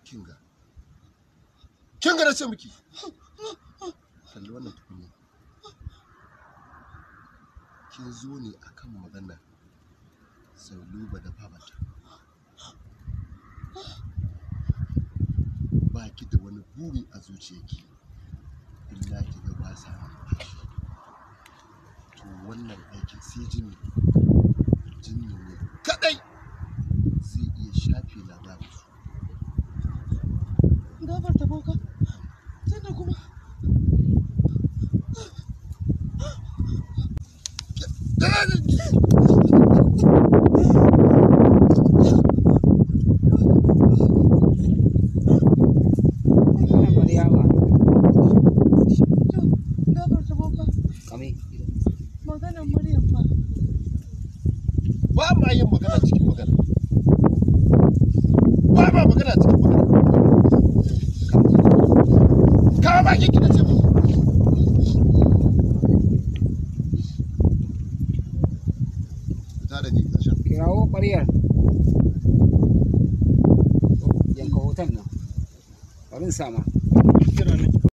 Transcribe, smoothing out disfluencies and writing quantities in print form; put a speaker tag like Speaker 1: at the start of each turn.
Speaker 1: Kin ga na ce miki kalli wannan tukunya. Kin zo ne akan magana Sauluba da babata. Ba ki da wani buri a zuciyarki illa ki ga ba sa numfashi. To wannan aikin sai jinni ne kadai zai iya shafe labarin su.
Speaker 2: Gafarta boka, sannan kuma maganar Maryam fa.
Speaker 1: Ba ma yin magana cikin magana. Ba ma magana cikin magana. Kawo bakin ki na ce mu. Fita da ni ƙarshen.
Speaker 3: Kirawo ƙwaryar. Yanka hoton nan. Bari in sama.
Speaker 1: Kira ne.